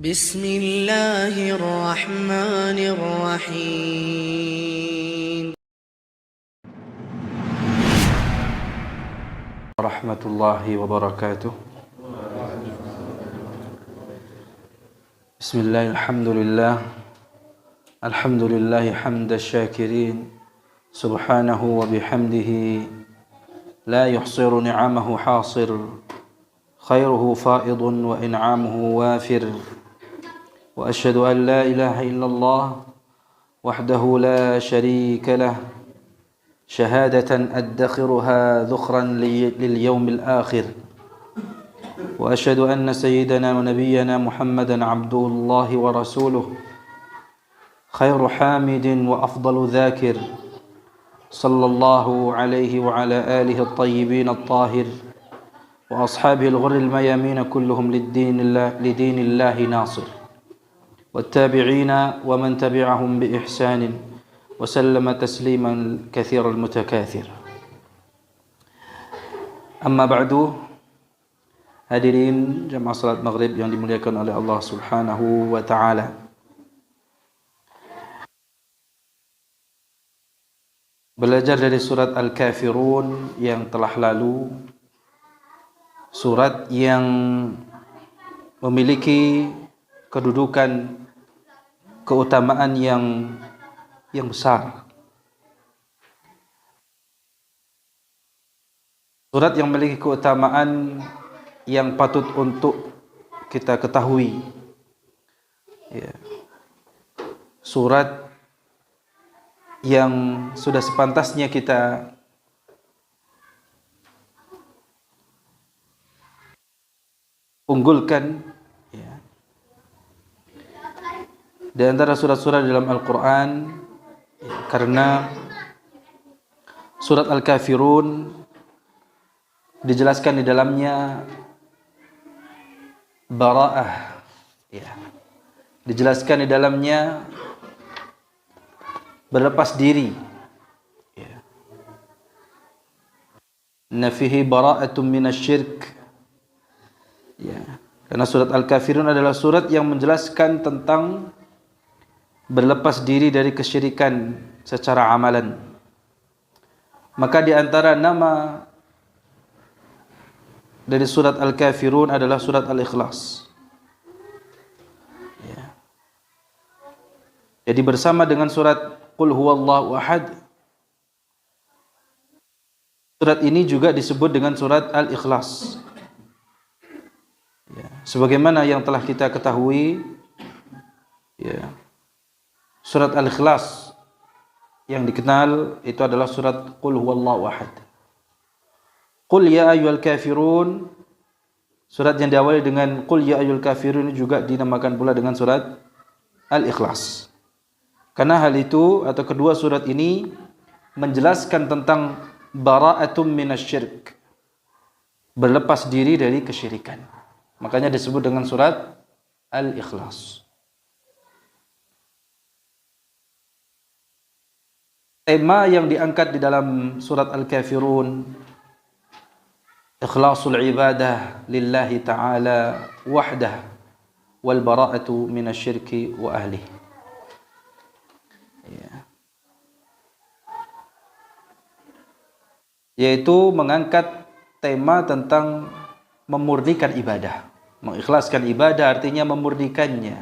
بسم الله الرحمن الرحيم. ورحمة الله وبركاته. بسم الله الحمد لله حمد الشاكرين سبحانه وبحمده لا يحصر نعمه حاصر خيره فائض وإنعامه وافر وأشهد أن لا إله إلا الله وحده لا شريك له شهادة أدخرها ذخرا لليوم الآخر وأشهد أن سيدنا ونبينا محمدا عبد الله ورسوله خير حامد وأفضل ذاكر صلى الله عليه وعلى آله الطيبين الطاهر وأصحابه الغر الميامين كلهم لدين الله ناصر والتابعين ومن تبعهم بإحسان وسلم تسليما كثيرا المتكاثر. Amma ba'du, hadirin jamaah salat maghrib yang dimuliakan oleh Allah Subhanahu wa taala. Belajar dari surat Al-Kafirun yang telah lalu, surat yang memiliki kedudukan keutamaan yang besar. Surat yang memiliki keutamaan yang patut untuk kita ketahui. Ya. Surat yang sudah sepantasnya kita unggulkan, ya. Di antara surat-surat dalam Al-Quran, karena surat Al-Kafirun dijelaskan di dalamnya bara'ah, ya. Dijelaskan di dalamnya berlepas diri, ya. Nafihi bara'atun minasyirk, ya. Karena surat Al-Kafirun adalah surat yang menjelaskan tentang berlepas diri dari kesyirikan secara amalan. Maka di antara nama dari surat Al-Kafirun adalah surat Al-Ikhlas, ya. Jadi bersama dengan surat Qul huwallahu ahad, surat ini juga disebut dengan surat Al-Ikhlas, ya. Sebagaimana yang telah kita ketahui, ya, surat Al-Ikhlas yang dikenal itu adalah surat Qul huwallahu ahad. Qul ya ayyuhal kafirun, surat yang diawali dengan Qul ya ayyuhal kafirun juga dinamakan pula dengan surat Al-Ikhlas. Karena hal itu atau kedua surat ini menjelaskan tentang bara'atum minasyirk, berlepas diri dari kesyirikan. Makanya disebut dengan surat Al-Ikhlas. Tema yang diangkat di dalam surat Al-Kafirun, ikhlasul ibadah lillahi ta'ala wahdah wal bara'atu minasyirki wa ahlihi, ya. Yaitu mengangkat tema tentang memurnikan ibadah. Mengikhlaskan ibadah artinya memurnikannya.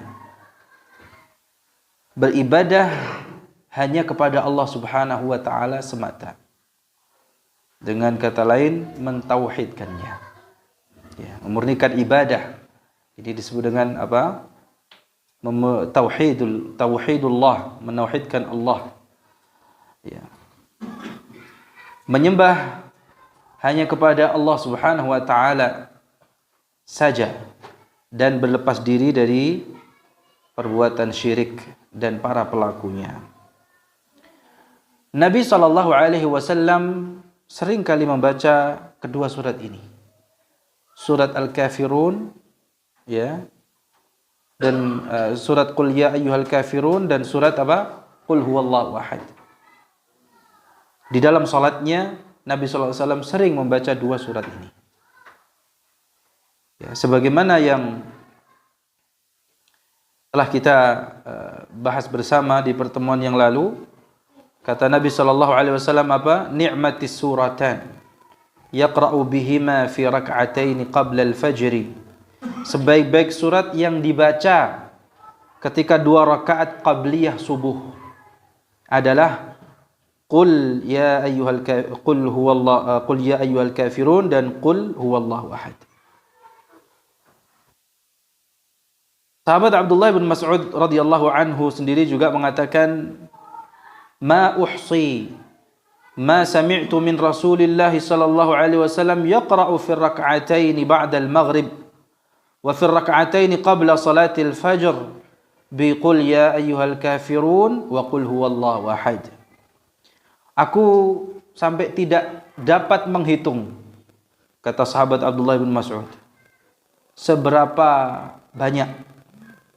Beribadah hanya kepada Allah Subhanahu wa taala semata. Dengan kata lain, mentauhidkannya, ya, memurnikan ibadah. Jadi disebut dengan apa? Tauhidullah, menauhidkan Allah, ya. Menyembah hanya kepada Allah Subhanahu wa taala saja dan berlepas diri dari perbuatan syirik dan para pelakunya. Nabi SAW sering kali membaca kedua surat ini, surat Al-Kafirun, ya, dan surat Qul ya ayyuhal kafirun, dan surat apa? Qul huwallahu ahad. Di dalam salatnya Nabi SAW sering membaca dua surat ini. Ya, sebagaimana yang Telah kita bahas bersama di pertemuan yang lalu, kata Nabi sallallahu alaihi wasallam apa? Ni'matis suratan yaqra'u bihima fi rak'ataini qabla al-fajr. Sebaik-baik surat yang dibaca ketika 2 rakaat qabliyah subuh adalah qul ya ayyuhal kafirun dan qul huwallahu ahad. Sahabat Abdullah bin Mas'ud radhiyallahu anhu sendiri juga mengatakan, ma uhsi ma sami'tu min Rasulillah sallallahu alaihi wasallam yaqra'u fi rak'atayn ba'da al-maghrib wa fi rak'atayn qabla salati al-fajr bi qul ya ayyuhal kafirun wa qul huwallahu ahad. Aku sampai tidak dapat menghitung, kata sahabat Abdullah bin Mas'ud, seberapa banyak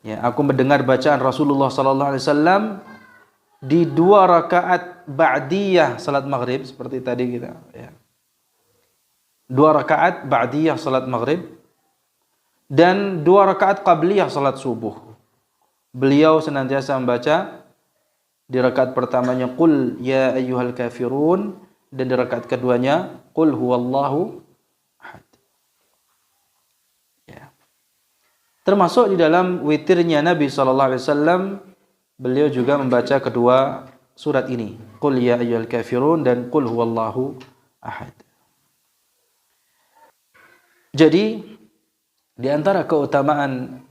aku mendengar bacaan Rasulullah sallallahu alaihi wasallam di 2 rakaat ba'diyah salat maghrib, seperti tadi kita 2 rakaat ba'diyah salat maghrib dan 2 rakaat qabliyah salat subuh. Beliau senantiasa membaca di rakaat pertamanya qul ya ayyuhal kafirun dan di rakaat keduanya qul huwallahu ahad. Termasuk di dalam witirnya Nabi sallallahu alaihi wasallam, beliau juga membaca kedua surat ini, qul ya ayyuhal kafirun dan qul huwallahu ahad. Jadi di antara keutamaan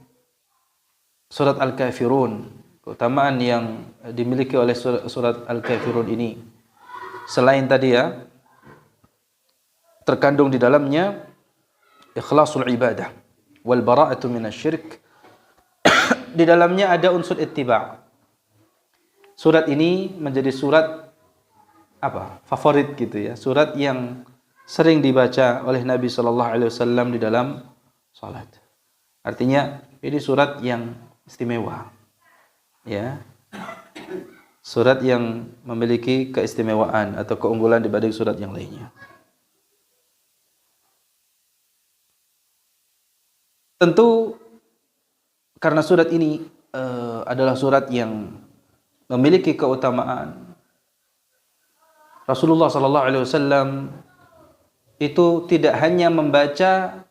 surat Al-Kafirun, keutamaan yang dimiliki oleh surat Al-Kafirun ini, selain tadi terkandung di dalamnya ikhlasul ibadah wal bara'atu minasyirik, di dalamnya ada unsur ittiba'. Surat ini menjadi surat favorit gitu ya, surat yang sering dibaca oleh Nabi sallallahu alaihi wasallam di dalam salat. Artinya ini surat yang istimewa. Surat yang memiliki keistimewaan atau keunggulan dibanding surat yang lainnya. Tentu karena surat ini adalah surat yang memiliki keutamaan, Rasulullah sallallahu alaihi wasallam itu tidak hanya membaca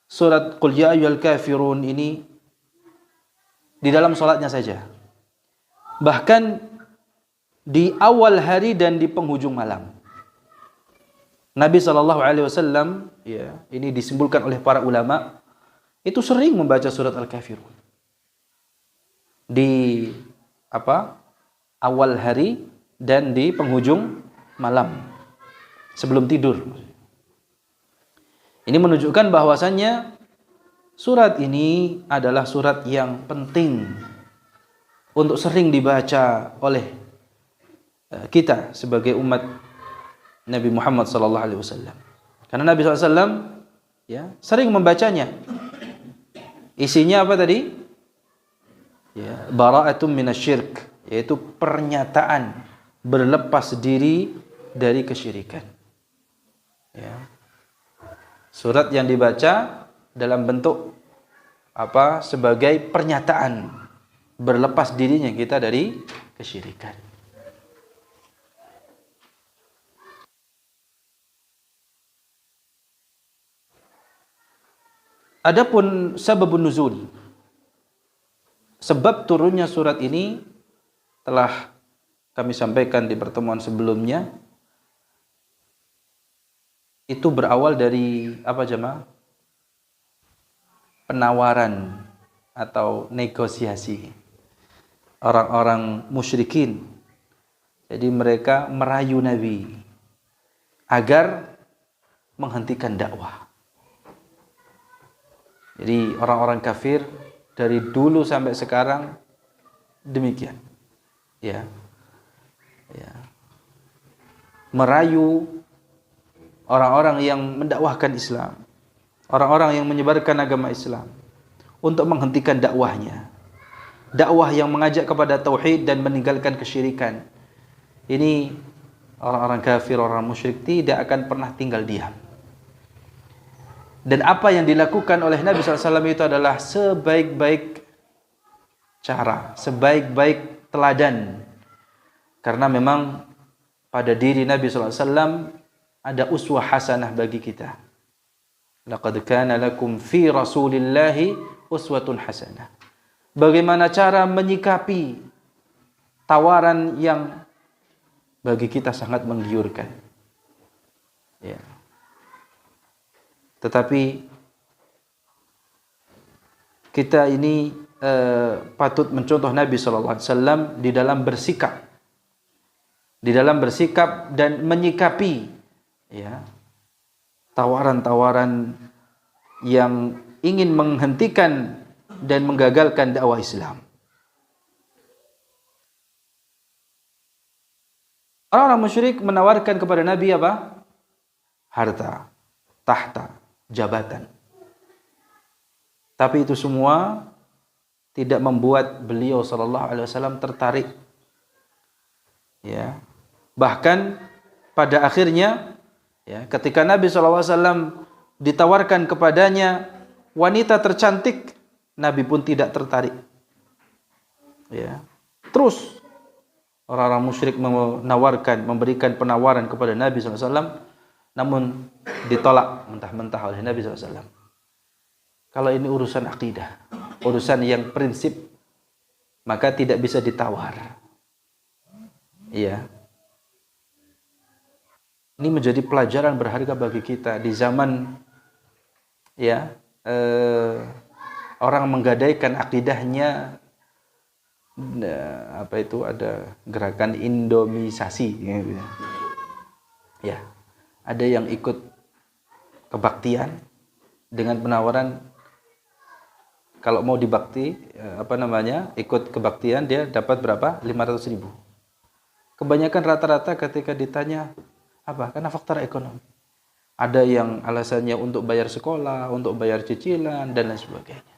surat qul ya ayyuhal kafirun ini di dalam salatnya saja. Bahkan di awal hari dan di penghujung malam. Nabi sallallahu alaihi wasallam ini disimpulkan oleh para ulama itu sering membaca surat Al-Kafirun di awal hari dan di penghujung malam sebelum tidur. Ini menunjukkan bahwasannya surat ini adalah surat yang penting untuk sering dibaca oleh kita sebagai umat Nabi Muhammad sallallahu alaihi wasallam. Karena Nabi sallallahu alaihi wasallam sering membacanya. Isinya apa tadi? Bara'atun minasyirik, yaitu pernyataan berlepas diri dari kesyirikan. Surat yang dibaca dalam bentuk sebagai pernyataan berlepas dirinya kita dari kesyirikan. Adapun sababun nuzul, sebab turunnya surat ini telah kami sampaikan di pertemuan sebelumnya. Itu berawal dari penawaran atau negosiasi orang-orang musyrikin. Jadi mereka merayu Nabi agar menghentikan dakwah. Jadi orang-orang kafir dari dulu sampai sekarang demikian. Merayu orang-orang yang mendakwahkan Islam, orang-orang yang menyebarkan agama Islam untuk menghentikan dakwahnya. Dakwah yang mengajak kepada tauhid dan meninggalkan kesyirikan. Ini orang-orang kafir, orang musyrik tidak akan pernah tinggal diam. Dan apa yang dilakukan oleh Nabi SAW itu adalah sebaik-baik cara, sebaik-baik teladan. Karena memang pada diri Nabi SAW ada uswah hasanah bagi kita. Laqad kana lakum fi Rasulillahi uswatun hasanah. Bagaimana cara menyikapi tawaran yang bagi kita sangat menggiurkan. Ya. Tetapi kita ini patut mencontoh Nabi SAW di dalam bersikap dan menyikapi ya tawaran-tawaran yang ingin menghentikan dan menggagalkan dakwah Islam. Orang-orang musyrik menawarkan kepada Nabi apa? Harta, tahta, jabatan. Tapi itu semua tidak membuat beliau sallallahu alaihi wasallam tertarik. Ya. Bahkan pada akhirnya ya, ketika Nabi sallallahu alaihi wasallam ditawarkan kepadanya wanita tercantik, Nabi pun tidak tertarik. Ya. Terus orang-orang musyrik memberikan penawaran kepada Nabi sallallahu alaihi wasallam, namun ditolak mentah-mentah oleh Nabi sallallahu alaihi wasallam. Kalau ini urusan akidah, urusan yang prinsip, maka tidak bisa ditawar. Iya. Ini menjadi pelajaran berharga bagi kita di zaman ya orang menggadaikan akidahnya apa itu, ada gerakan Indomisasi gitu. Ya. Ada yang ikut kebaktian dengan penawaran kalau mau dibakti ikut kebaktian dia dapat berapa? 500.000. Kebanyakan rata-rata ketika ditanya apa? Karena faktor ekonomi. Ada yang alasannya untuk bayar sekolah, untuk bayar cicilan dan lain sebagainya.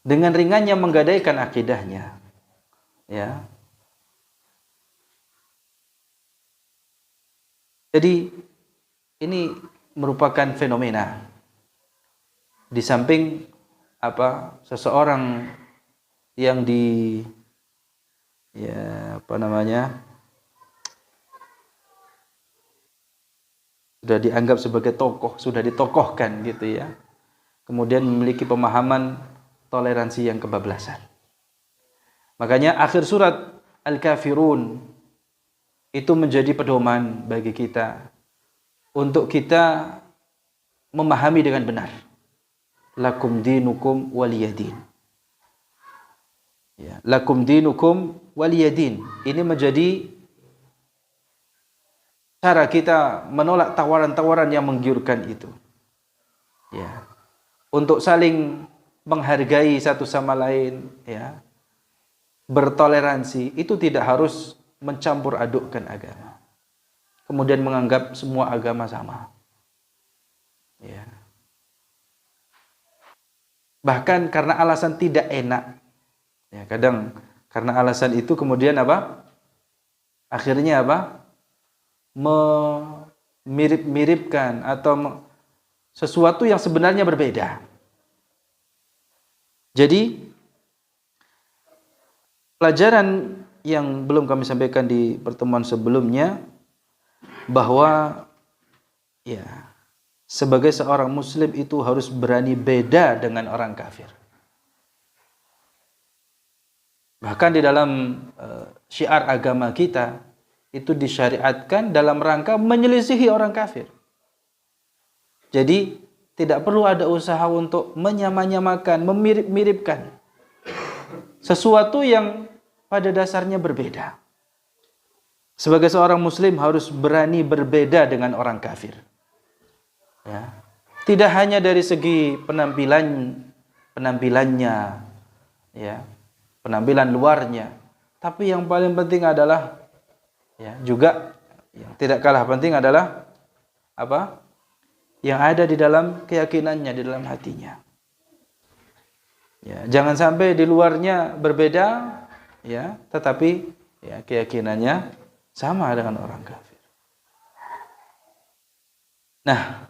Dengan ringannya menggadaikan akidahnya. Ya. Jadi ini merupakan fenomena. Di samping seseorang yang sudah dianggap sebagai tokoh, sudah ditokohkan gitu ya. Kemudian memiliki pemahaman toleransi yang kebablasan. Makanya akhir surat Al-Kafirun itu menjadi pedoman bagi kita untuk kita memahami dengan benar. Lakum dinukum waliyadin. Ya, lakum dinukum waliyadin. Ini menjadi cara kita menolak tawaran-tawaran yang menggiurkan itu. Ya. Untuk saling menghargai satu sama lain, ya. Bertoleransi itu tidak harus mencampur adukkan agama. Kemudian menganggap semua agama sama. Ya. Bahkan karena alasan tidak enak. Ya, kadang karena alasan itu kemudian apa? Akhirnya apa? Memirip-miripkan atau sesuatu yang sebenarnya berbeda. Jadi pelajaran yang belum kami sampaikan di pertemuan sebelumnya, bahwa ya sebagai seorang muslim itu harus berani beda dengan orang kafir. Bahkan di dalam syiar agama kita itu disyariatkan dalam rangka menyelisihi orang kafir. Jadi tidak perlu ada usaha untuk menyamanyamakan, memirip-miripkan sesuatu yang pada dasarnya berbeda. Sebagai seorang muslim harus berani berbeda dengan orang kafir. Ya. Tidak hanya dari segi penampilannya, ya, penampilan luarnya, tapi yang paling penting adalah ya, juga yang tidak kalah penting adalah apa? Yang ada di dalam keyakinannya, di dalam hatinya. Ya, jangan sampai di luarnya berbeda, ya, tetapi ya, keyakinannya sama dengan orang kafir. Nah,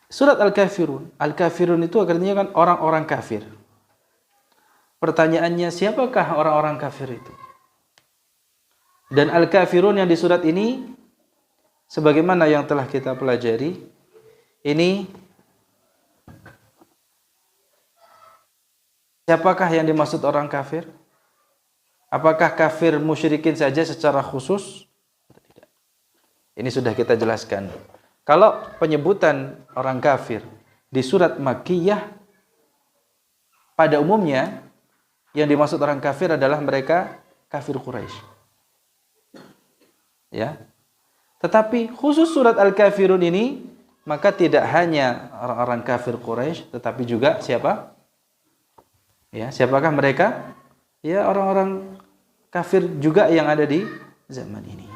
surat Al-Kafirun itu artinya kan orang-orang kafir. pertanyaannya, siapakah orang-orang kafir itu? Dan al-kafirun yang di surat ini, sebagaimana yang telah kita pelajari, ini siapakah yang dimaksud orang kafir? Apakah kafir musyrikin saja secara khusus? Tidak. Ini sudah kita jelaskan. Kalau penyebutan orang kafir di surat Makkiyah, pada umumnya yang dimaksud orang kafir adalah mereka kafir Quraisy. Ya. Tetapi khusus surat Al-Kafirun ini, maka tidak hanya orang-orang kafir Quraisy, tetapi juga siapa? Ya, siapakah mereka? Ya, orang-orang kafir juga yang ada di zaman ini.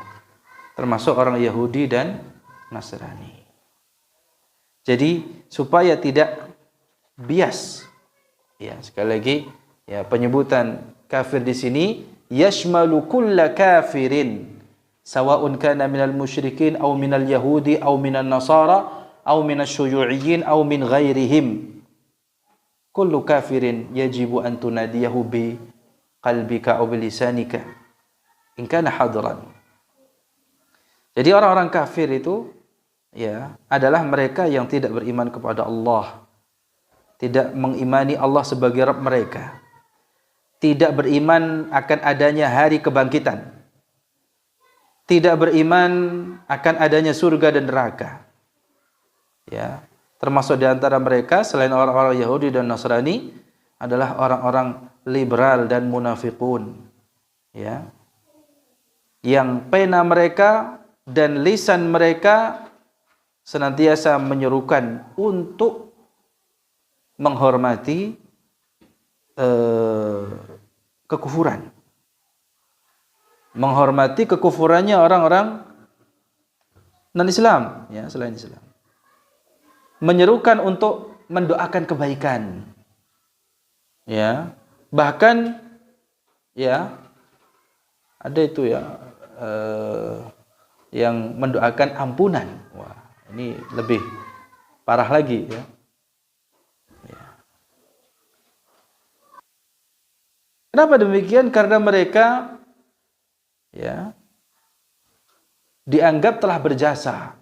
Termasuk orang Yahudi dan Nasrani. Jadi, supaya tidak bias. Ya, sekali lagi, ya, penyebutan kafir di sini yashmalu kulla kafirin. Sawa'un kana minal musyrikin aw minal yahudi aw minan nasara aw minasy syuyu'iyyin aw min ghairihim. Kullu kafirin yajibu an tunadiyahu bi qalbika aw bi lisanika in kana hadran. Jadi orang-orang kafir itu ya adalah mereka yang tidak beriman kepada Allah, tidak mengimani Allah sebagai Rabb mereka, tidak beriman akan adanya hari kebangkitan, tidak beriman akan adanya surga dan neraka. Ya, termasuk di antara mereka selain orang-orang Yahudi dan Nasrani adalah orang-orang liberal dan munafikun. Ya. Yang pena mereka dan lisan mereka senantiasa menyerukan untuk menghormati kekufuran. Menghormati kekufurannya orang-orang non-Islam, ya, selain Islam. Menyerukan untuk mendoakan kebaikan. Ya, bahkan ya ada itu ya yang mendoakan ampunan. Wah, ini lebih parah lagi ya. Kenapa demikian? Karena mereka ya dianggap telah berjasa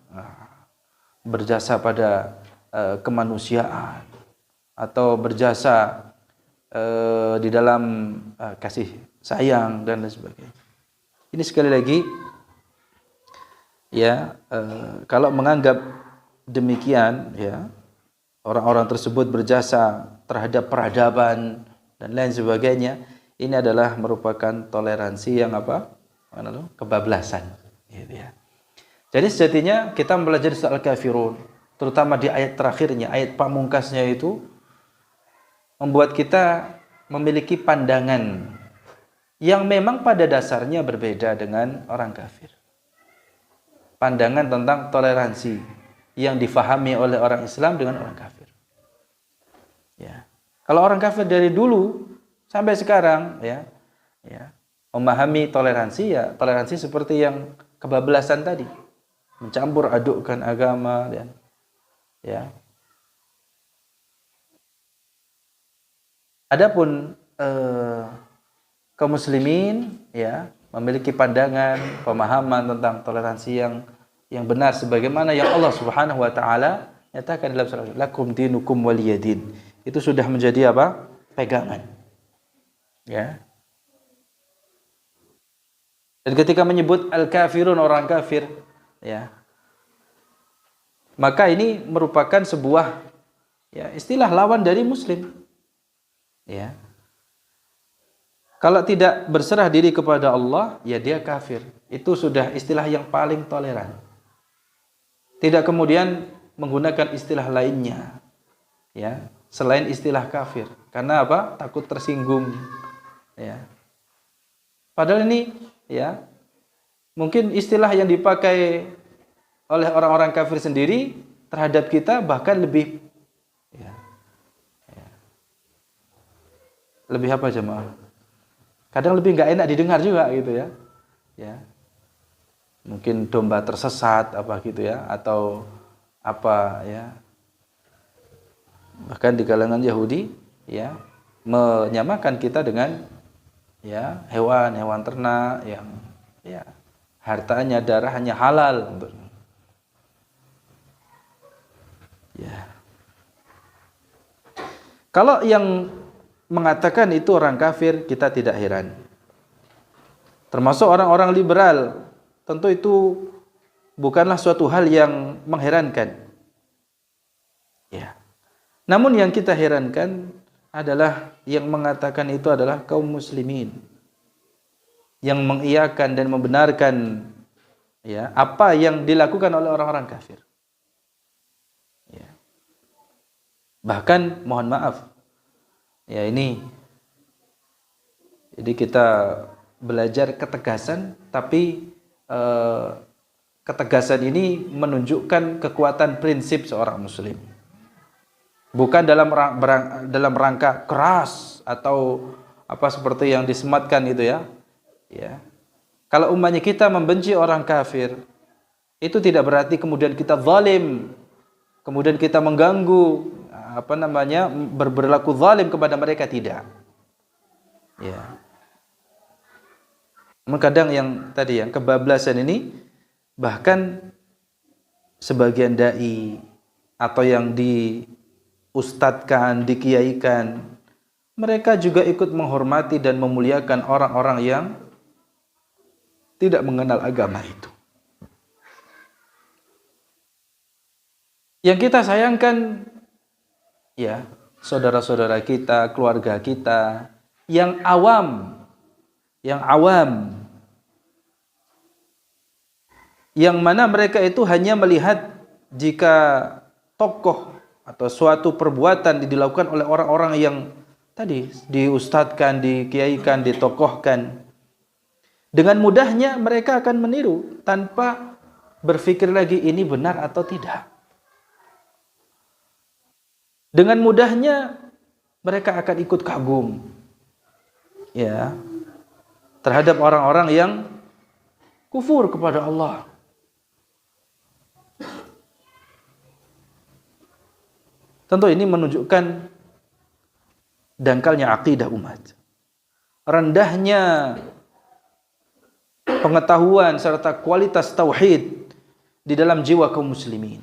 pada kemanusiaan atau berjasa di dalam kasih sayang dan lain sebagainya. Ini sekali lagi ya kalau menganggap demikian ya orang-orang tersebut berjasa terhadap peradaban dan lain sebagainya, ini adalah merupakan toleransi yang apa? Kebablasan gitu ya. Jadi sejatinya kita mempelajari surat Al-Kafirun, terutama di ayat terakhirnya, ayat pamungkasnya itu membuat kita memiliki pandangan yang memang pada dasarnya berbeda dengan orang kafir. Pandangan tentang toleransi yang difahami oleh orang Islam dengan orang kafir. Ya. Kalau orang kafir dari dulu sampai sekarang ya memahami toleransi, ya toleransi seperti yang kebablasan tadi, mencampur adukkan agama dan ya. Adapun kaum muslimin ya memiliki pandangan, pemahaman tentang toleransi yang benar sebagaimana yang Allah Subhanahu wa taala nyatakan dalam surah Lakum dinukum waliyadin. Itu sudah menjadi apa? Pegangan. Ya. Dan ketika menyebut al-kafirun, orang kafir, ya, maka ini merupakan sebuah ya istilah lawan dari muslim. Ya. Kalau tidak berserah diri kepada Allah, ya dia kafir. Itu sudah istilah yang paling toleran. Tidak kemudian menggunakan istilah lainnya, ya, selain istilah kafir. Karena apa? Takut tersinggung. Ya. Padahal ini ya mungkin istilah yang dipakai oleh orang-orang kafir sendiri terhadap kita bahkan lebih lebih apa jemaah? Kadang lebih nggak enak didengar juga gitu ya. Ya. Mungkin domba tersesat apa gitu ya, atau apa ya. Bahkan di kalangan Yahudi ya menyamakan kita dengan ya hewan ternak yang ya hartanya, darahnya halal untuk ya. Kalau yang mengatakan itu orang kafir, kita tidak heran. Termasuk orang-orang liberal, tentu itu bukanlah suatu hal yang mengherankan. Ya. Namun yang kita herankan adalah yang mengatakan itu adalah kaum muslimin, yang mengiyakan dan membenarkan ya apa yang dilakukan oleh orang-orang kafir. Ya. Bahkan mohon maaf, ya ini, jadi kita belajar ketegasan, tapi ketegasan ini menunjukkan kekuatan prinsip seorang muslim, bukan dalam rangka keras atau apa seperti yang disematkan itu ya. Ya. Kalau umpamanya kita membenci orang kafir, itu tidak berarti kemudian kita zalim, kemudian kita mengganggu, berlaku zalim kepada mereka, tidak. Ya. Kadang yang tadi yang kebablasan ini, bahkan sebagian dai atau yang diustadkan, dikiaikan, mereka juga ikut menghormati dan memuliakan orang-orang yang tidak mengenal agama itu. Yang kita sayangkan ya saudara-saudara kita, keluarga kita yang awam, yang mana mereka itu hanya melihat jika tokoh atau suatu perbuatan dilakukan oleh orang-orang yang tadi diustadkan, dikiaikan, ditokohkan, dengan mudahnya mereka akan meniru tanpa berpikir lagi ini benar atau tidak. Dengan mudahnya mereka akan ikut kagum ya terhadap orang-orang yang kufur kepada Allah. Tentu ini menunjukkan dangkalnya akidah umat, rendahnya pengetahuan serta kualitas tauhid di dalam jiwa kaum muslimin.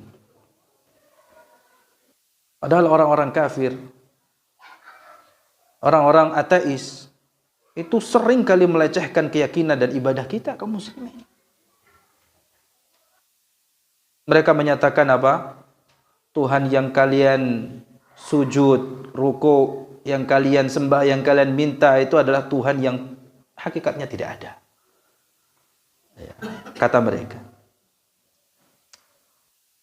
Padahal orang-orang kafir, orang-orang ateis itu sering kali melecehkan keyakinan dan ibadah kita kaum muslimin. Mereka menyatakan apa? Tuhan yang kalian sujud, ruku, yang kalian sembah, yang kalian minta itu adalah Tuhan yang hakikatnya tidak ada. Ya, kata mereka.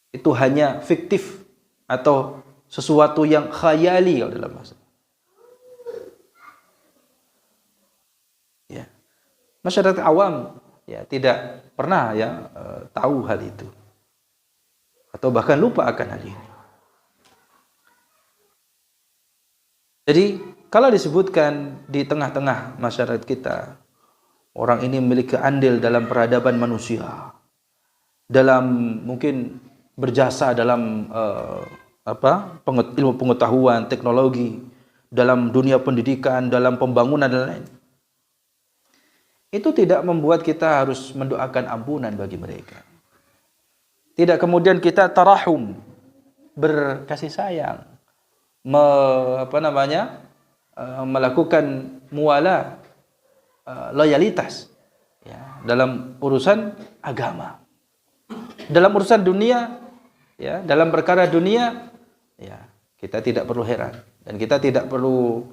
Itu hanya fiktif atau sesuatu yang khayali kalau dalam bahasa. Ya. Masyarakat awam ya tidak pernah ya tahu hal itu. Atau bahkan lupa akan hal ini. Jadi kalau disebutkan di tengah-tengah masyarakat kita, orang ini memiliki andil dalam peradaban manusia, dalam mungkin berjasa dalam ilmu pengetahuan, teknologi, dalam dunia pendidikan, dalam pembangunan dan lain. Itu tidak membuat kita harus mendoakan ampunan bagi mereka. Tidak kemudian kita tarahum, berkasih sayang, melakukan muwala, loyalitas ya, dalam urusan agama. Dalam urusan dunia ya, dalam perkara dunia ya, kita tidak perlu heran dan kita tidak perlu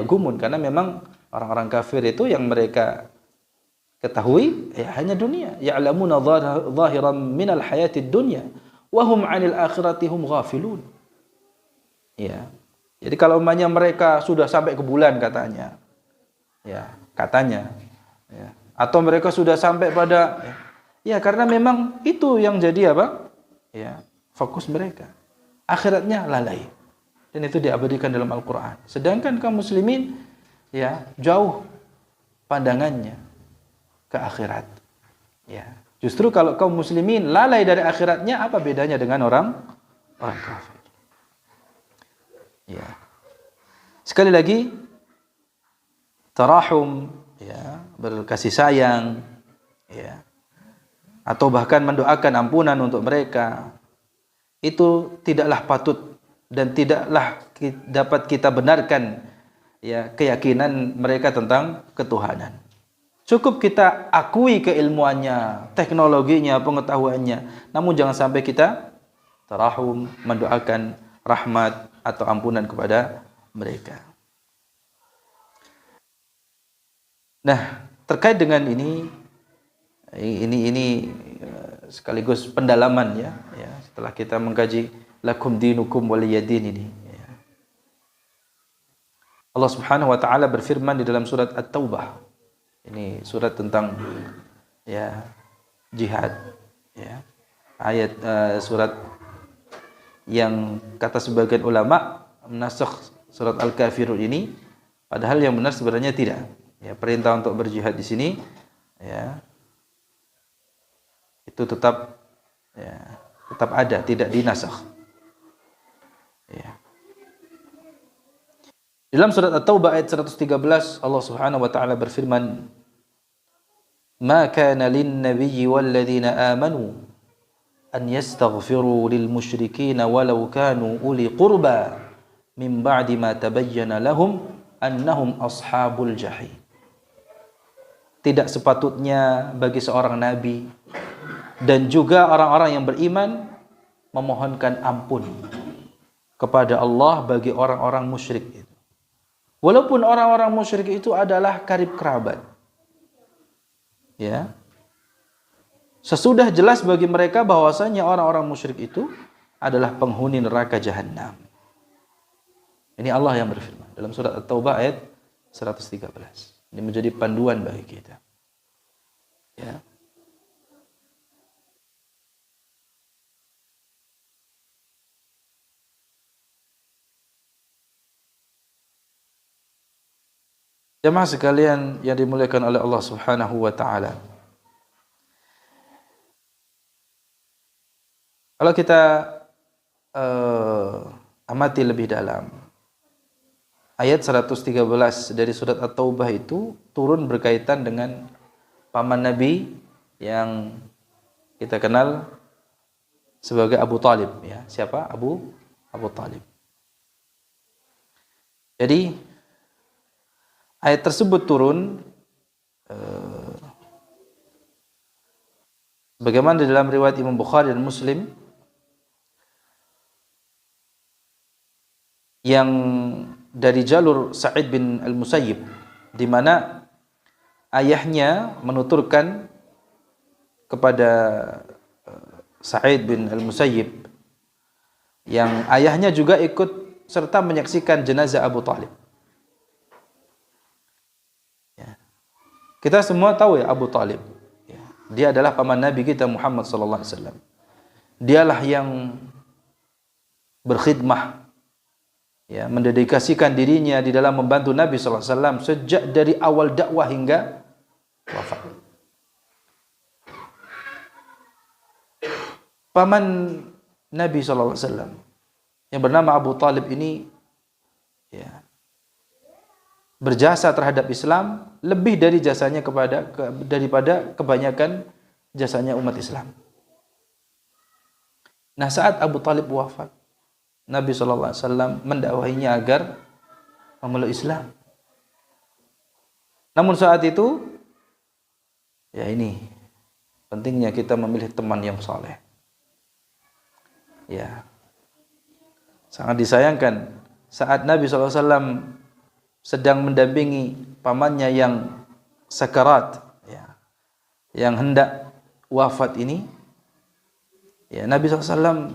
gumun, karena memang orang-orang kafir itu yang mereka ketahui ya hanya dunia. Ya'lamuna zahiran minal hayatid dunya wa hum 'anil akhirati hum ghafilun. Ya. Jadi kalau umpamanya mereka sudah sampai ke bulan katanya. Ya, katanya ya. Atau mereka sudah sampai pada ya karena memang itu yang jadi apa? Ya, fokus mereka. Akhiratnya lalai. Dan itu diabadikan dalam Al-Qur'an. Sedangkan kaum muslimin ya jauh pandangannya ke akhirat. Ya. Justru kalau kaum muslimin lalai dari akhiratnya, apa bedanya dengan orang kafir? Ya. Sekali lagi, tarahum, ya, berkasih sayang, ya, atau bahkan mendoakan ampunan untuk mereka, itu tidaklah patut dan tidaklah dapat kita benarkan, ya, keyakinan mereka tentang ketuhanan. Cukup kita akui keilmuannya, teknologinya, pengetahuannya, namun jangan sampai kita tarahum, mendoakan rahmat atau ampunan kepada mereka. Nah, terkait dengan ini sekaligus pendalaman, ya, setelah kita mengkaji lakum dinukum waliyadin ini, ya. Allah Subhanahu wa taala berfirman di dalam surat At-Taubah. Ini surat tentang, ya, jihad, ya. Ayat surat yang kata sebagian ulama menasakh surat Al-Kafirun ini, padahal yang benar sebenarnya tidak. Ya, perintah untuk berjihad di sini, ya, itu tetap ada, tidak dinasakh. Ya. Dalam surat At-Taubah ayat 113 Allah Subhanahu wa taala berfirman, "Ma kana lin-nabiyyi wal-ladzina amanu an yastaghfiru lil musyrikin walau kanu uli qurba min ba'di ma tabayyana lahum annahum ashabul jahim." Tidak sepatutnya bagi seorang nabi dan juga orang-orang yang beriman memohonkan ampun kepada Allah bagi orang-orang musyrik itu. Walaupun orang-orang musyrik itu adalah karib kerabat. Ya. Sesudah jelas bagi mereka bahwasanya orang-orang musyrik itu adalah penghuni neraka jahanam. Ini Allah yang berfirman dalam surat At-Taubah ayat 113. Ini menjadi panduan bagi kita. Ya. Jemaah sekalian yang dimuliakan oleh Allah Subhanahu wa taala. Kalau kita amati lebih dalam, ayat 113 dari surat At-Taubah itu turun berkaitan dengan paman Nabi yang kita kenal sebagai Abu Talib, ya. Siapa? Abu Talib. Jadi ayat tersebut turun bagaimana di dalam riwayat Imam Bukhari dan Muslim yang dari jalur Sa'id bin Al-Musayyib, di mana ayahnya menuturkan kepada Sa'id bin Al-Musayyib yang ayahnya juga ikut serta menyaksikan jenazah Abu Talib. Kita semua tahu, ya, Abu Talib. Ya, dia adalah paman Nabi kita Muhammad sallallahu alaihi wasallam. Dialah yang berkhidmah, ya, mendedikasikan dirinya di dalam membantu Nabi sallallahu alaihi wasallam sejak dari awal dakwah hingga wafat. Paman Nabi sallallahu alaihi wasallam yang bernama Abu Talib ini, ya, berjasa terhadap Islam lebih dari jasanya daripada kebanyakan jasanya umat Islam. Nah, saat Abu Talib wafat, Nabi SAW mendakwahinya agar memeluk Islam. Namun saat itu, ya, ini pentingnya kita memilih teman yang saleh. Ya, sangat disayangkan saat Nabi SAW sedang mendampingi pamannya yang sakarat, ya, yang hendak wafat ini, ya, Nabi SAW,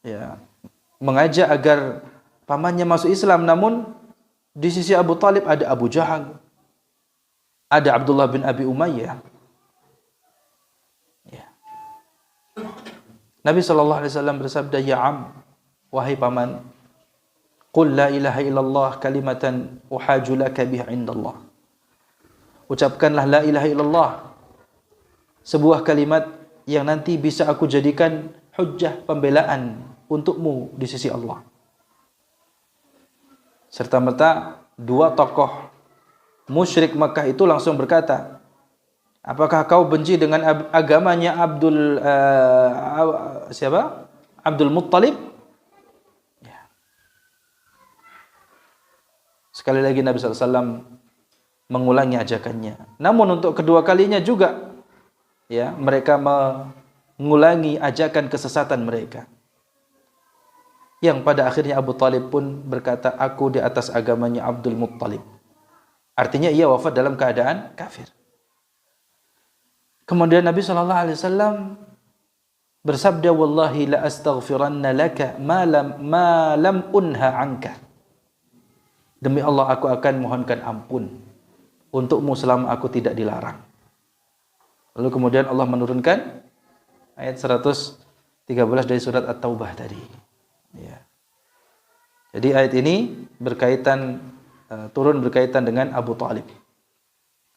ya, mengajak agar pamannya masuk Islam. Namun di sisi Abu Talib ada Abu Jahal, ada Abdullah bin Abi Umayyah. Ya. Nabi SAW bersabda, "Ya am, wahai paman, qul la ilaha illallah kalimatan uhaju laka biha indallah." Ucapkanlah la ilaha illallah, sebuah kalimat yang nanti bisa aku jadikan hujjah pembelaan untukmu di sisi Allah. serta-merta dua tokoh musyrik Mekah itu langsung berkata, apakah kau benci dengan agamanya Abdul Muttalib? Ya. Sekali lagi Nabi SAW mengulangi ajakannya. Namun untuk kedua kalinya juga, ya, mereka mengulangi ajakan kesesatan mereka. Yang pada akhirnya Abu Talib pun berkata, aku di atas agamanya Abdul Muttalib. Artinya ia wafat dalam keadaan kafir. Kemudian Nabi SAW bersabda, wallahi la astaghfiranna laka ma lam unha anka. Demi Allah aku akan mohonkan ampun untukmu selama aku tidak dilarang. Lalu kemudian Allah menurunkan ayat 113 dari surat At-Taubah tadi. Ya. Jadi ayat ini turun berkaitan dengan Abu Talib.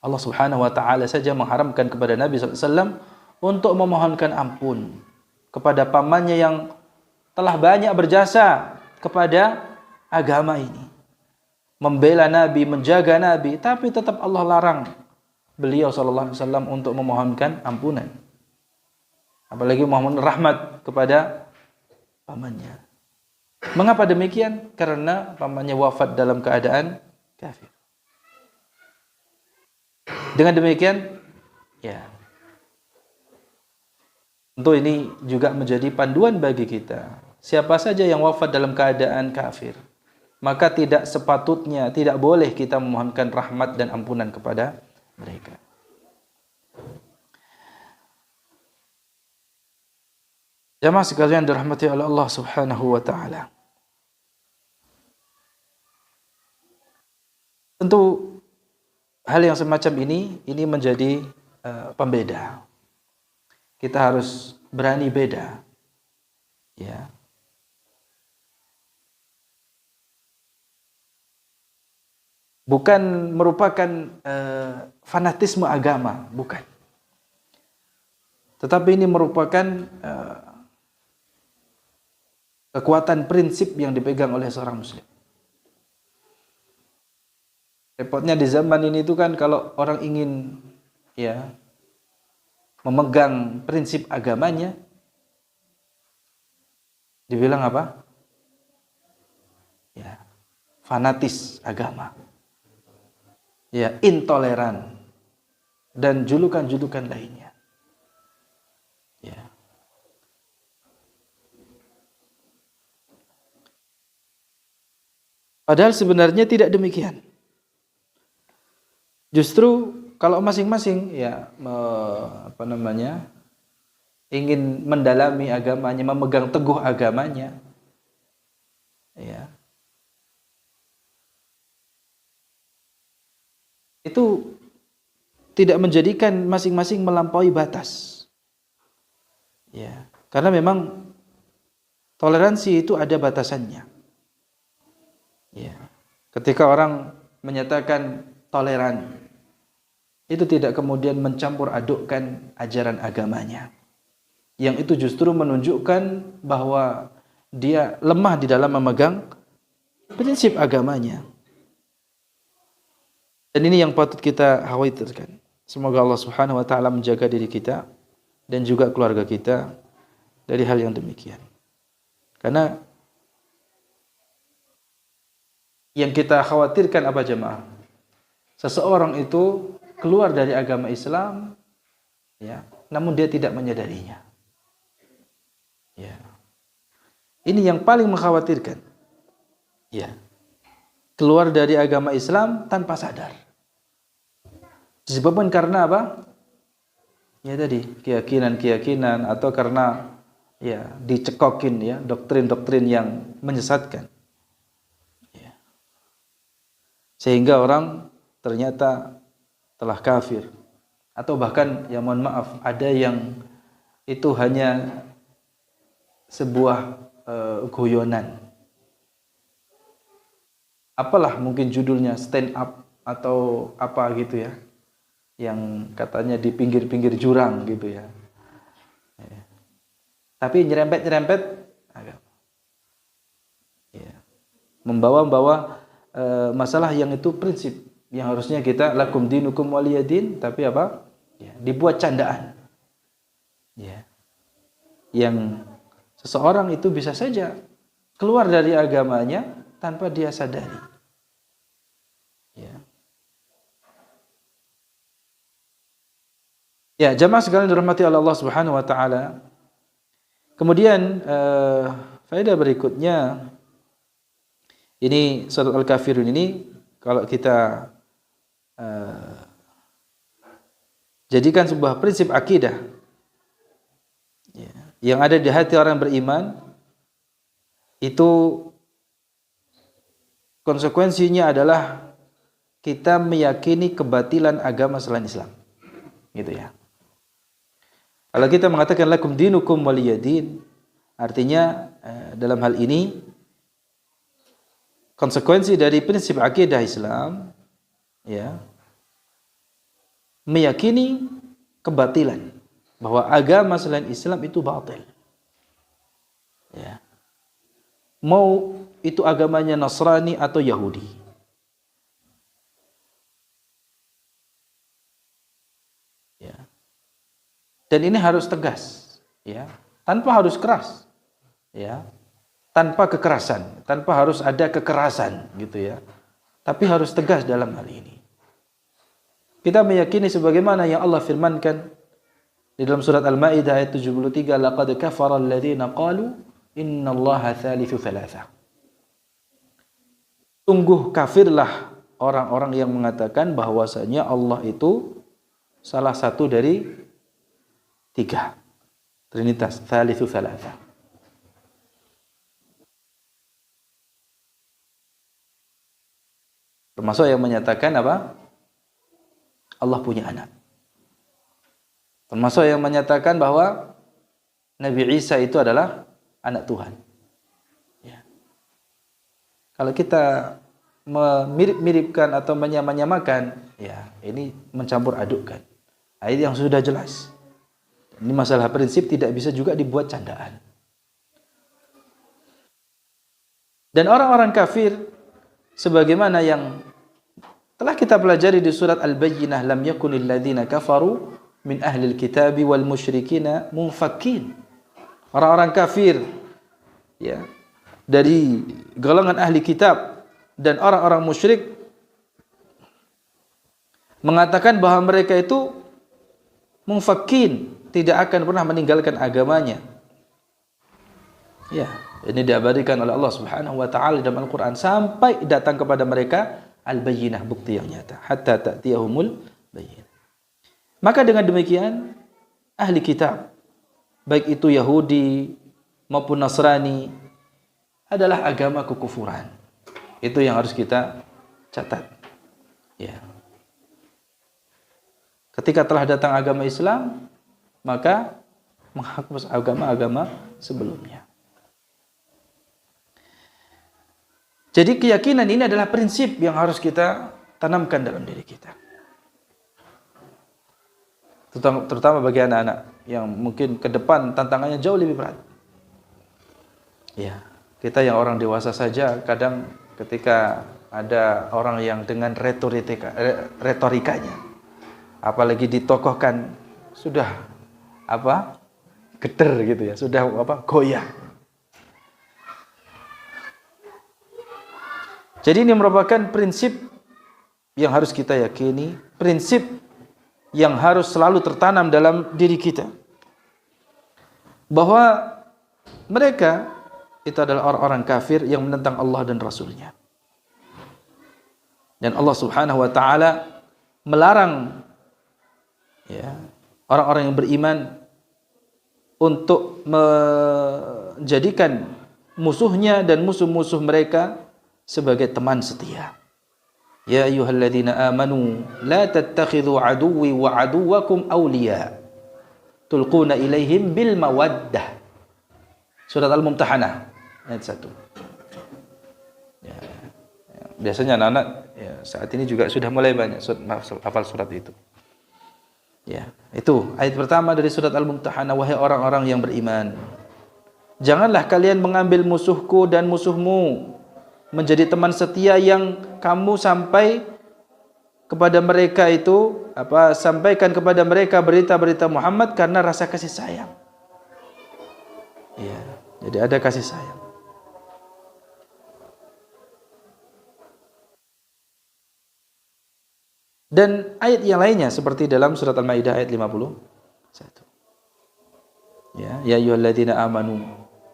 Allah Subhanahu wa taala saja mengharamkan kepada Nabi SAW untuk memohonkan ampun kepada pamannya yang telah banyak berjasa kepada agama ini. Membela Nabi, menjaga Nabi, tapi tetap Allah larang beliau sallallahu alaihi wasallam untuk memohonkan ampunan. Apalagi memohon rahmat kepada pamannya. Mengapa demikian? Karena pamannya wafat dalam keadaan kafir. Dengan demikian, ya, tentu ini juga menjadi panduan bagi kita. Siapa saja yang wafat dalam keadaan kafir, maka tidak sepatutnya, tidak boleh kita memohonkan rahmat dan ampunan kepada mereka. Jamaah sekalian dirahmati oleh Allah Subhanahu wa taala. Tentu hal yang semacam ini menjadi pembeda. Kita harus berani beda. Ya. Bukan merupakan fanatisme agama, bukan. Tetapi ini merupakan kekuatan prinsip yang dipegang oleh seorang muslim. Repotnya di zaman ini itu kan kalau orang ingin, ya, memegang prinsip agamanya, dibilang apa? Ya, fanatis agama. Ya, intoleran dan julukan-julukan lainnya. Ya. Padahal sebenarnya tidak demikian. Justru kalau masing-masing, ya, ingin mendalami agamanya, memegang teguh agamanya, ya, itu tidak menjadikan masing-masing melampaui batas. Ya, karena memang toleransi itu ada batasannya. Ya. Ketika orang menyatakan toleran, itu tidak kemudian mencampur adukkan ajaran agamanya. Yang itu justru menunjukkan bahwa dia lemah di dalam memegang prinsip agamanya. Dan ini yang patut kita khawatirkan. Semoga Allah Subhanahu wa taala menjaga diri kita dan juga keluarga kita dari hal yang demikian. Karena yang kita khawatirkan apa jemaah? Seseorang itu keluar dari agama Islam, ya, namun dia tidak menyadarinya. Ya. Ini yang paling mengkhawatirkan. Ya. Keluar dari agama Islam tanpa sadar. Disebabkan karena apa? Ya tadi, keyakinan-keyakinan atau karena, ya, dicekokin, ya, doktrin-doktrin yang menyesatkan. Ya. Sehingga orang ternyata telah kafir, atau bahkan, ya mohon maaf, ada yang itu hanya sebuah guyonan. Apalah mungkin judulnya, stand up atau apa gitu, ya, yang katanya di pinggir-pinggir jurang gitu, ya. Tapi nyerempet-nyerempet agama. Ya. Membawa-bawa masalah yang itu prinsip yang harusnya kita lakum dinukum waliyadin, tapi apa? Ya, dibuat candaan. Ya. Yang seseorang itu bisa saja keluar dari agamanya tanpa dia sadari. Ya. Ya, jamaah sekalian dirahmati oleh Allah Subhanahu wa taala. Kemudian faedah berikutnya, ini surat Al-Kafirun ini kalau kita jadikan sebuah prinsip akidah ya, yang ada di hati orang beriman, itu konsekuensinya adalah kita meyakini kebatilan agama selain Islam. Gitu ya. Kalau kita mengatakan lakum dinukum waliyadin, artinya dalam hal ini konsekuensi dari prinsip akidah Islam ya, meyakini kebatilan, bahwa agama selain Islam itu batil. Ya. Mau itu agamanya Nasrani atau Yahudi. Ya. Dan ini harus tegas, ya, tanpa harus keras, ya, tanpa kekerasan, tanpa harus ada kekerasan, gitu ya. Tapi harus tegas dalam hal ini. Kita meyakini sebagaimana yang Allah firmankan di dalam surat Al-Maidah ayat 73, laqad kafara alladziina qalu innallaha tsalitsu tsalatsa. Sungguh kafirlah orang-orang yang mengatakan bahwasanya Allah itu salah satu dari tiga. Trinitas, tsalitsu tsalatsa. Termasuk yang menyatakan apa? Allah punya anak. Termasuk yang menyatakan bahwa Nabi Isa itu adalah anak Tuhan. Ya. Kalau kita memirip-miripkan atau menyamakan, ya ini mencampur adukkan. Ayat yang sudah jelas. Ini masalah prinsip tidak bisa juga dibuat candaan. Dan orang-orang kafir sebagaimana yang telah kita pelajari di surat Al-Bayyinah, lam yakunil ladzina kafaru min ahlil kitabi wal musyrikina munfakkin. Orang-orang kafir ya, dari golongan ahli kitab dan orang-orang musyrik mengatakan bahwa mereka itu munfakkin, tidak akan pernah meninggalkan agamanya. Ya, ini diabadikan oleh Allah Subhanahu wa taala dalam Al-Qur'an sampai datang kepada mereka al-bayyinah, bukti yang nyata, hatta ta'tiyahumul bayyinah. Maka dengan demikian ahli kitab, baik itu Yahudi maupun Nasrani, adalah agama kekufuran. Itu yang harus kita catat. Ya. Ketika telah datang agama Islam, maka menghapus agama-agama sebelumnya. Jadi keyakinan ini adalah prinsip yang harus kita tanamkan dalam diri kita. Terutama bagi anak-anak yang mungkin ke depan tantangannya jauh lebih berat. Ya, kita yang orang dewasa saja kadang ketika ada orang yang dengan retorikanya, apalagi ditokohkan, sudah geder gitu ya, sudah goyah. Jadi ini merupakan prinsip yang harus kita yakini, prinsip yang harus selalu tertanam dalam diri kita, bahwa mereka itu adalah orang-orang kafir yang menentang Allah dan Rasul-Nya. Dan Allah Subhanahu wa taala melarang ya, orang-orang yang beriman untuk menjadikan musuhnya dan musuh-musuh mereka sebagai teman setia. Ya ayyuhalladzina amanu la tattakhidhu aduwwi wa aduwwakum awliya tulquna ilaihim bil mawaddah. Surat Al-Mumtahanah ayat 1. Ya, biasanya anak-anak ya, saat ini juga sudah mulai banyak hafal surat itu. Ya, itu ayat pertama dari surat Al-Mumtahanah. Wahai orang-orang yang beriman, janganlah kalian mengambil musuhku dan musuhmu menjadi teman setia yang kamu sampai kepada mereka itu sampaikan kepada mereka berita-berita Muhammad karena rasa kasih sayang. Ya, jadi ada kasih sayang. Dan ayat yang lainnya seperti dalam surat Al-Maidah ayat 51. Ya ayyuhalladzina amanu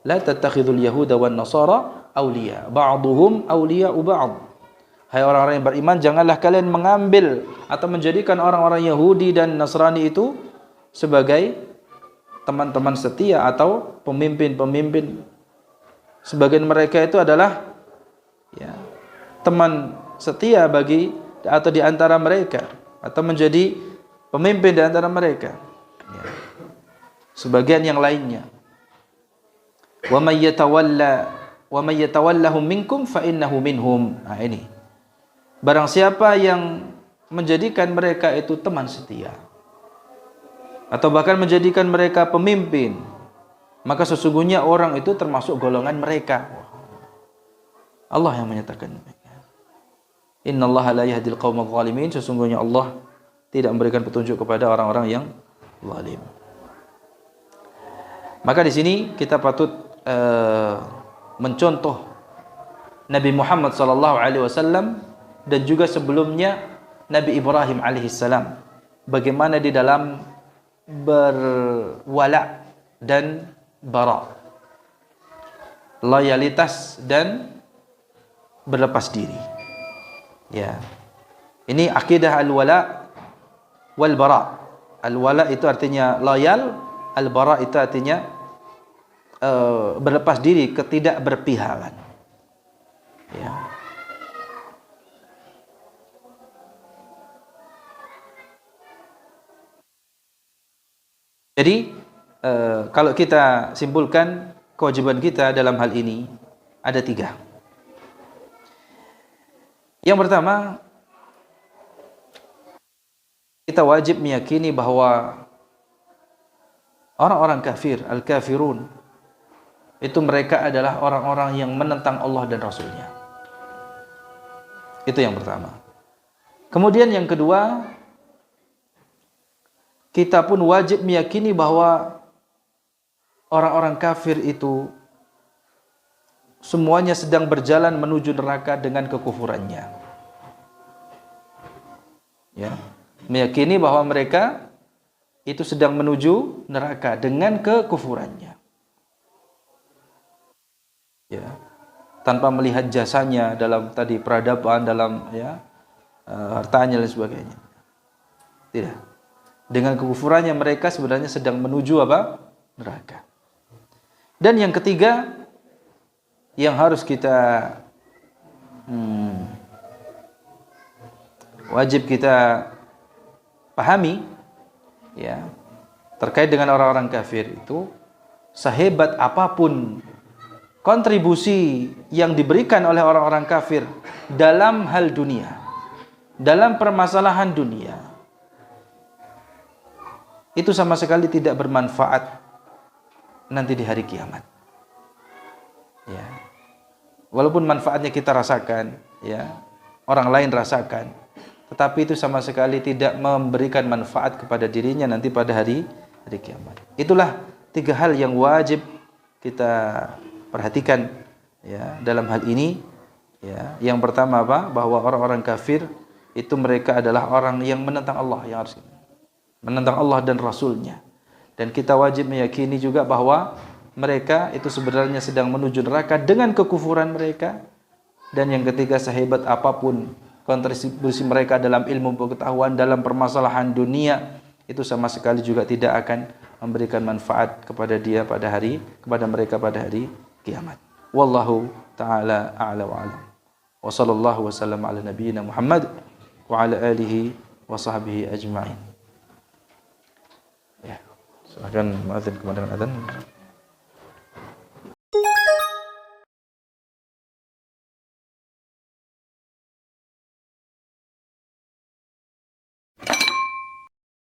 la tattakhidul yahuda wan nasara awliya ba'duhum awliya'u ba'd. Hai orang-orang yang beriman, janganlah kalian mengambil atau menjadikan orang-orang Yahudi dan Nasrani itu sebagai teman-teman setia atau pemimpin-pemimpin. Sebagian mereka itu adalah teman setia bagi atau di antara mereka, atau menjadi pemimpin di antara mereka. Sebagian yang lainnya. Wa may yatawallahum minkum fa innahu minhum. Nah, ini. Barang siapa yang menjadikan mereka itu teman setia atau bahkan menjadikan mereka pemimpin, maka sesungguhnya orang itu termasuk golongan mereka. Allah yang menyatakan demikian. Innallaha la yahdil qaumadh dhalimin. Sesungguhnya Allah tidak memberikan petunjuk kepada orang-orang yang zalim. Maka di sini kita patut mencontoh Nabi Muhammad sallallahu alaihi wasallam dan juga sebelumnya Nabi Ibrahim alaihissalam, bagaimana di dalam berwala dan bara, loyalitas dan berlepas diri. Ya. Ini akidah al-wala wal bara. Al-wala itu artinya loyal, al-bara itu artinya berlepas diri, ketidakberpihakan. Ya. Jadi kalau kita simpulkan kewajiban kita dalam hal ini ada 3. Yang pertama, kita wajib meyakini bahwa orang-orang kafir, al-kafirun, itu mereka adalah orang-orang yang menentang Allah dan Rasulnya. Itu yang pertama. Kemudian yang kedua, kita pun wajib meyakini bahwa orang-orang kafir itu semuanya sedang berjalan menuju neraka dengan kekufurannya. Ya, meyakini bahwa mereka itu sedang menuju neraka dengan kekufurannya. Ya, tanpa melihat jasanya dalam tadi peradaban, dalam hartanya dan sebagainya. Tidak. Dengan kekufurannya mereka sebenarnya sedang menuju neraka. Dan yang ketiga yang harus kita wajib kita pahami terkait dengan orang-orang kafir itu, sehebat apapun kontribusi yang diberikan oleh orang-orang kafir dalam hal dunia, dalam permasalahan dunia, itu sama sekali tidak bermanfaat nanti di hari kiamat. Ya. Walaupun manfaatnya kita rasakan, orang lain rasakan, tetapi itu sama sekali tidak memberikan manfaat kepada dirinya nanti pada hari kiamat. Itulah 3 hal yang wajib kita perhatikan dalam hal ini. Yang pertama bahwa orang-orang kafir itu mereka adalah orang yang menentang Allah, yang harus menentang Allah dan Rasulnya. Dan kita wajib meyakini juga bahwa mereka itu sebenarnya sedang menuju neraka dengan kekufuran mereka. Dan yang ketiga, sehebat apapun kontribusi mereka dalam ilmu pengetahuan, dalam permasalahan dunia, itu sama sekali juga tidak akan memberikan manfaat kepada mereka pada hari kiamat. Wallahu ta'ala a'la wa a'lam. Wa sallallahu wa sallam ala nabiyyina Muhammad wa ala alihi wa sahbihi ajma'in. Ya, silakan muadzin kemudian adzan.